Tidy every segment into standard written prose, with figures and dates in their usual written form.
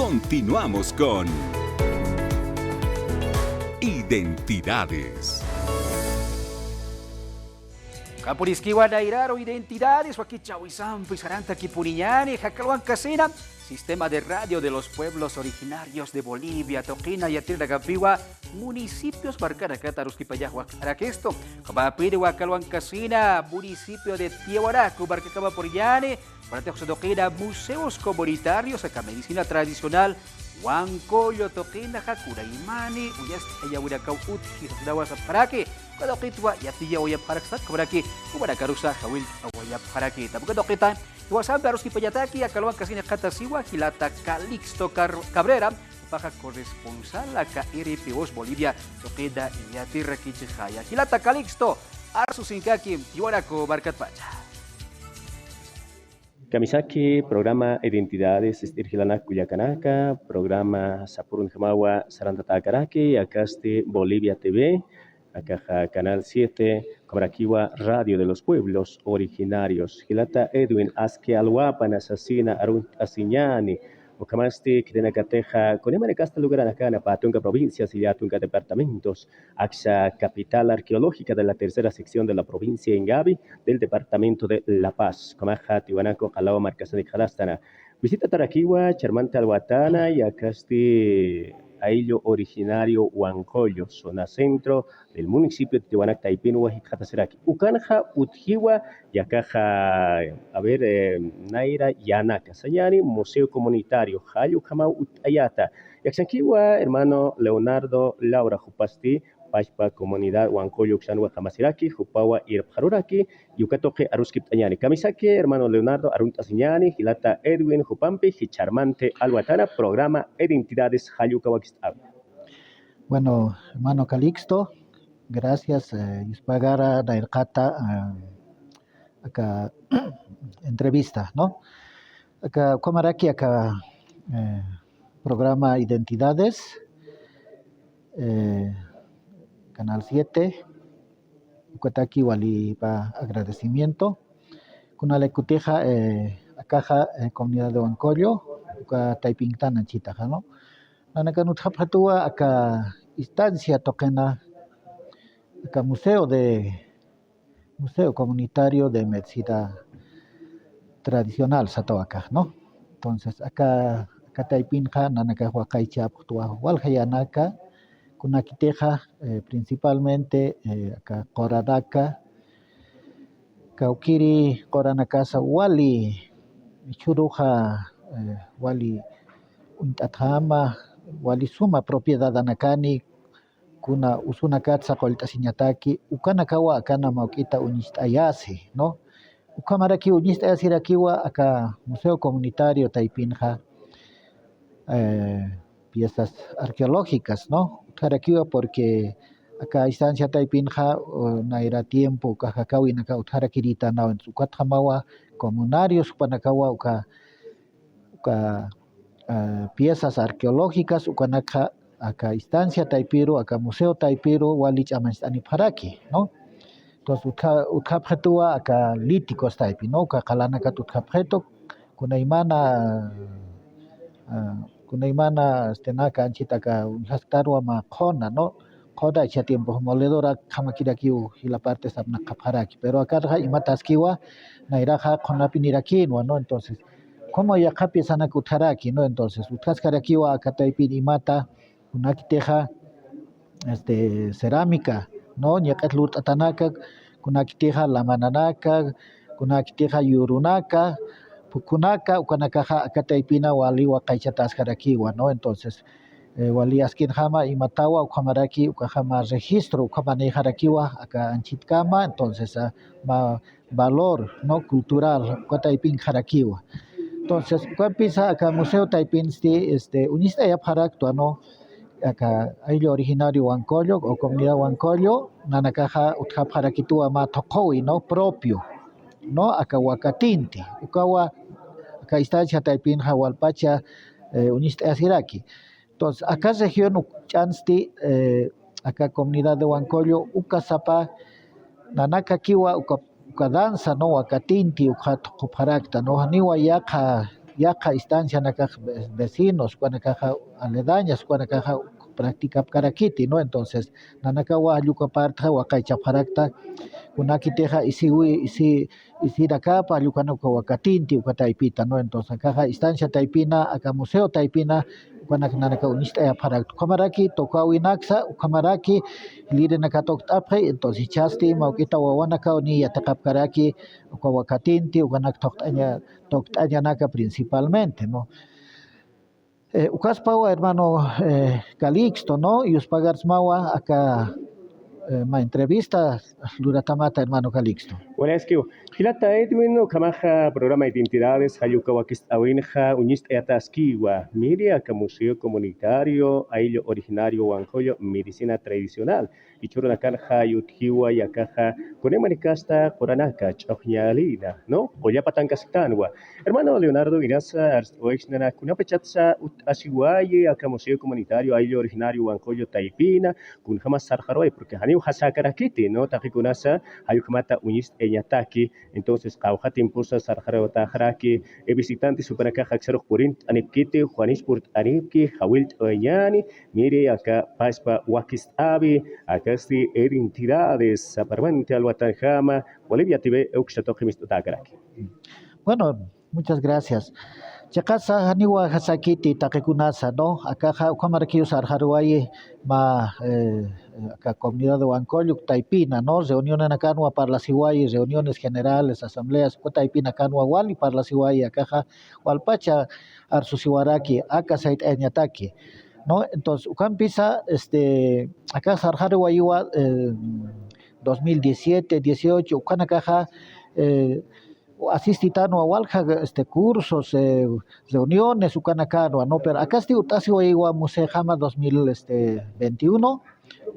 Continuamos con Identidades. Kapurisquiwa nairaro identidades, wakichahuizampo y saranta kipuriñani, jacalwan casina, Sistema de Radio de los Pueblos Originarios de Bolivia, Toquina y Atiragapiwa, municipios marcana Cataruskipayahua, Araquesto, Kabapiri, Huacalwan Casina, municipio de Tiahuaraco, Barcacaba Poriane, Toquina, museos comunitarios, acá medicina tradicional, Huancoyo, Toquina, Hakura Imani, Uyas, Ayahuiracau, Utki, Dawas Parake, Kadokitwa, Yatia, Oyaparaksta, Kabraki, Ubaracarusa, Hawil, Oyaparaki, Tabukadoquita. Iwasambe Aruski Payataki, Acaluan Casina Catasiwa, Gilata Calixto Cabrera, baja corresponsal a KRPOS Bolivia, Toqueda y Yatirra Kichihaya. Gilata Calixto, Arsu Sinkaki, Tiwaraco Barcatpacha. Kamisaki, programa Identidades Estirgilana Cuyacanaka, programa Sapurun Jamawa Sarantatakaraki, Acaste Bolivia TV, Acaja Canal 7, Cobraquiwa Radio de los Pueblos Originarios, Gilata Edwin Aske Alhuapan, Asesina Arun Asiñani, Ocamasti, Kirenacateja, Conemare Casta Lugaranacana, Patunga Provincias y Yatunga Departamentos, Axa Capital Arqueológica de la tercera sección de la provincia Ingabi, del Departamento de La Paz, Comaja, Tiwanaco, Jalao, Marcasa de Jalastana. Visita Taraquiwa, Charmante Alhuatana y Acasti Aillo Originario Huancoyo, zona centro del municipio de Tiwanac, Taipinua y Cataceraki. Ukanja, Utjiwa, Yakaja, Naira, Yanaka, Sayani, Museo Comunitario, Jayo, Kamau, Utayata. Yaxanquiwa, hermano Leonardo Laura Jupasti, Pachpa Comunidad Huancoyo, Xanua, Jamasiraki, Jupawa, Irpjaruraki, Yucatoque, Aruskip Tañani. Kamisaki, hermano Leonardo, Arunta Siñani, Gilata Edwin, Jupampi, Hicharmante Alhuatana, programa Identidades, Hayukawakistab. Bueno, hermano Calixto, gracias. Ispagara Nairkata, acá entrevista, ¿no? Acá, Comaraki, acá programa Identidades. Canal 7, Cuataki Wali para agradecimiento. Kuna la cuteja acaja comunidad de Huancoyo, Taipingtana Chitaja, ¿no? Nanakanut Hapatua, acá instancia toquena, acá museo comunitario de medicina tradicional, Satoaca, ¿no? Entonces, acá Taipinja, Nanaka Huacaicha, Putua, Walhayanaka, Kunakiteja, principalmente acá Coradaka, Kaukiri, Coranacasa, Wali, Churuja, Wali Untatama, Wali Suma, propiedad Anakani, Kuna Usunakatsa, Colta Siñataki, Ukanakawa, Akana Maukita Unistayasi, ¿no? Ukamaraki Unistayasirakiwa, acá Museo Comunitario Taipinja, piezas arqueológicas, ¿no? Utjarakiwa porque acá instancia Taipinja naira tiempo Kajakawi naka utjarakirita na en su Cuatjamawa comunarios Panakawa uka piezas arqueológicas ukanaka acá instancia Taipiro acá museo Taipiro walich amanstani paraki, ¿no? Entonces utkapjetua acá líticos Taipi, ¿no? Uka kalanaka utkapjeto kunaimana stenaka anchitaka unhastarwa ma khona, ¿no? Khoda echa tiempo moledora kamakirakiu y la parte sabna kaparaki, pero acá imataskiwa nairaja khonapinirakinwa, ¿no? Entonces, como ya kapi sana kutaraki, ¿no? Entonces, utkaskarakiwa acá taipin imata kunakiteja cerámica, ¿no? Ñakatlut atanaka kunakiteja lamananaka, kunakiteja yurunaka, Pukunaka, Ukanakaja, Akataipina, Wali, Wakaichatas Harakiwa, ¿no? Entonces, Wali Askin Hama y Matawa, Ukamaraki, Ukahama registro, Ukamane Harakiwa, Aka Anchitkama, entonces, valor, ¿no? Cultural, Ukataipin Harakiwa. Entonces, Kuapisa, acá Museo Taipin, unista ya Haraktua, ¿no? Acá, hay originario Huancoyo, o comunidad Huancoyo, Nanakaja, Utkap Harakitua, Matokowi, ¿no? Propio, ¿no? Acá Huacatinti, Ukawa, acá instancia Taipin, Hualpacha, unista Asiraki. Entonces, acá región Chansti, acá comunidad de Huancoyo, Ukasapa, Nanaka Kiwa, Ukadanza, ¿no? Huacatinti, Ukatuparakta, ¿no? Niwa Yaka, yaqa instancia nakaj vecinos, kuanakaja aledañas, kuanakaja práctica karakiti, ¿no? Entonces, nanakawa ayukaparta wakaychaparakta kunakiteja isirakapa ayukanuka wakatinti ukataipita, ¿no? Entonces, caja instancia taipina, acá museo taipina, nanaka unista para kamaraki tokawinaksa kamaraki lire nakatok tapre entonces chasti maukita wawanaka ni yatakapkaraki wakatinti ukanak toktaña naka principalmente, ¿no? Ukaspawa hermano Calixto, ¿no? Y Uspagartsmawa acá ma entrevista luratamata hermano Calixto. Bueno, es que Hilata Edwin, Kamaja, programa de identidades, Hayuka Wakistawinja, Unist Eataskiwa, Miria, Museo Comunitario, Aillo Originario, Wanjoyo, Medicina Tradicional, y Churunakan, Hayuthiwa, Yakaja, Conemaricasta, Coranaka, Chojñalina, ¿no? Oyapatan Casitanwa. Hermano Leonardo Inasa, Oexnana, Kunapechatza, Asiwaye, acá Museo Comunitario, Aillo Originario, Wanjoyo, Taipina, Kunjamas Sarjaroy, porque Haniu Hasakarakiti, ¿no? Tajikunasa, Hayukamata, Unist Eñataki, entonces Kaujati impulsa Sarjaro Tajaraki, visitantes Supanaca Haxero Purint, Anipkiti, Juanispurt Anipki, Hawilt Oñani, mire acá Paspa Wakistabi, acá sí identidades, aparentemente Alwatanjama, Bolivia TV, Euxatojimis Tagaraki. Bueno, muchas gracias. Chakasa haniwa hasakiti takekunasa, ¿no? Acá Juamarquillo Sarjaruay, acá comunidad de Huancoyuc, Taipina, ¿no? Reuniones en Acanua para las Iguay, reuniones generales, asambleas, Taipina, Canua, Wali para las Iguay, acá Hualpacha, Arsusiwaraki, acá Sait Eñataki, ¿no? Entonces, Ucampisa, acá Sarjaruay, 2017, 18, Ucanacaja, asistitano a walja cursos, reuniones, ucanacano, no, pero acá estoy utasiwa musejama 2021,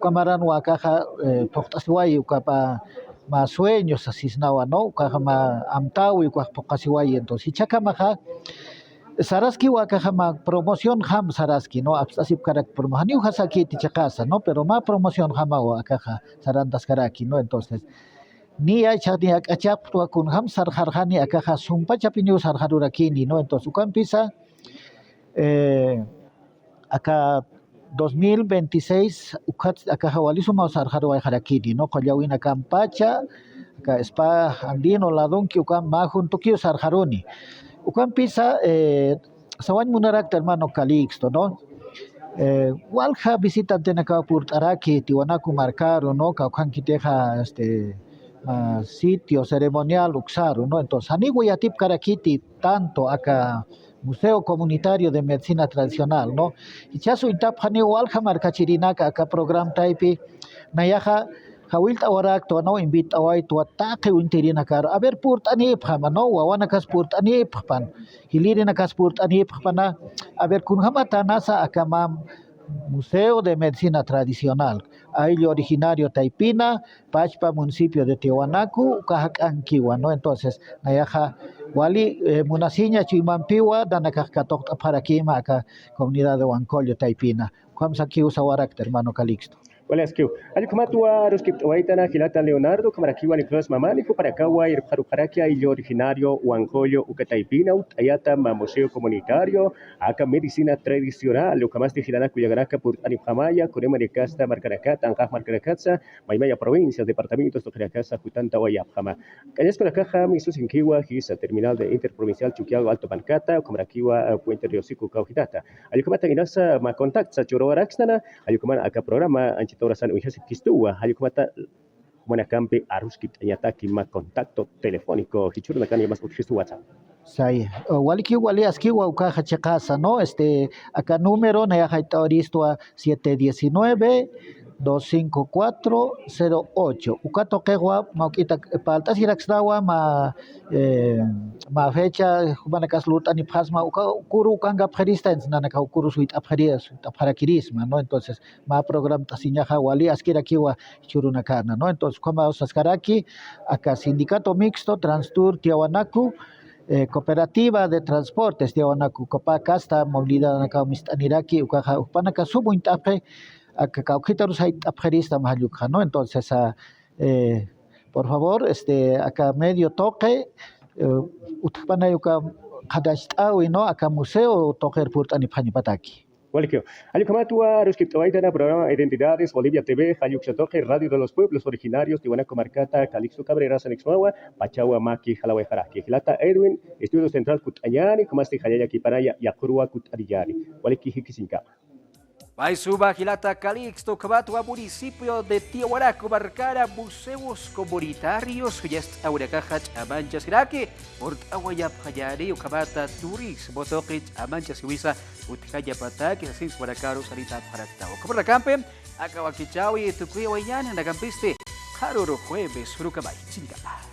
camarano acaja, poctasiway, ucapa más sueños, asisnawa, no, ucajama amtawi, ucapocasiway, entonces, chacamaja, Saraski wakajama promoción ham Saraski, no, así karak promoción, ni uhasaki tichakasa, no, pero más promoción hama wakaja, sarandas karaki, no, entonces, ni hay ni acachap kun ham sarjarjani akaja sumpa chapinyu sarjarurakini, no, entonces ucampisa acá 2026 acá walisuma sarjaruay harakini, no, collawina campacha acá spa andino ladonki ukam majun tokio sarjaruni ucampisa sawan munarak hermano Calixto, no. Walja visitante na Purtaraki, Tiwanaku marcaron, no, Kaukankiteja sitio ceremonial uxaru, ¿no? Entonces, Aniguayatip Karakiti, tanto acá Museo Comunitario de Medicina Tradicional, ¿no? Y chasu intap Haniwal Hamar Kachirinaka, acá program taipi, Nayaja, Hawilta Warakto, ¿no? Invita a tu ataque Wintirinakar, a ver Purt Anipama, ¿no? Wawanakas Purt Anippan, Hilirinakas Purt Anipana, a ver Kunhamata Nasa Akamam. Museo de Medicina Tradicional, Aillo Originario Taipina, Pachpa, municipio de Tiwanaku, Cajacanquiwa, ¿no? Entonces, Nayaja, Wali, Munasiña, Chimampiwa, Danacascatok, Paraquima, acá, comunidad de Huancollo, Taipina. ¿Cómo se aquí usa Warakter, hermano Calixto? Wala skiu. Ali kumatua ruskip waitana Hilata Leonardo kamarakiwa Nicolás Mamanico para kawa ir parukarakia y originario Huancoyo Ucataipina ayata ma museo comunitario aka medicina tradicional lo kamaste Hilana Cuyagaraka por Anipamaya Corema de Casta Marcaracata Anjaj Marcaracatza Maimaya provincias departamentos de Caracasa Jutanta Wayapjama. Cañas con la caja misus inquiwa hisa terminal de interprovincial Chuquiago Alto Pancata kamarakiwa Puente Riosico Caujitata. Ali kumata inasa ma contacta Choro Araxtana ali kumana aka programa Torasan Ujas Kistua, Hayukumata, Buenacampe, Aruskit, Yataki, más contacto telefónico, Hichurnakan y más WhatsApp. Sai, waliki wali askiwa ukaja chakasa, ¿no? Acá número, Neajaitauristoa 719 25408. Ukato kewa, maukita paltas iraxdawa, ma fecha, humanas luta ni pasma, ukuru kanga perista, nanaka ukuru suit aparakirisma, ¿no? Entonces, ma program tasiñaja wali askirakiwa churunakana, ¿no? Entonces, como osaskaraki, acá sindicato mixto, Transtour, Tiahuanacu, cooperativa de transportes, Tiahuanacu, Copacasta, movilidad acá mistaniraki, upanaka subo intape, acá cauquitarus hay apjerista mahaluca, ¿no? Entonces, por favor, acá medio toque, utpanayuca qadashtawi no aka museo toker purtani pataki. Walekio. Ayo kamatua Ruskiptoaitana, programa Identidades, Bolivia TV, Hayuxotoque, Radio de los Pueblos Originarios, Tijuana Comarcata, Calixto Cabrera, Sanixmagua, Pachagua, Maki, Jalaway Jaraki, Gilata Edwin, Estudio Central Kutayani, Comasti Hayaya Kiparaya, Yakurua Kutadiyani, Waleki Hikisinka. Vai suba Gilata Calixto, Cabatua, municipio de Tiahuaraco, Barcara, museos comunitarios, Yest Auracajach, Amanchas Iraki, Port Aguayap Hayari, Cabata, Turismo, Toquich, Amanchas Huiza, Utkaya Pataki, así Guaracaro, Sarita Paratao. Como la campe, Acabaquichawi, Tucuya Wayan, Nagampiste, Caroro Jueves, Rucabay, Chingapa.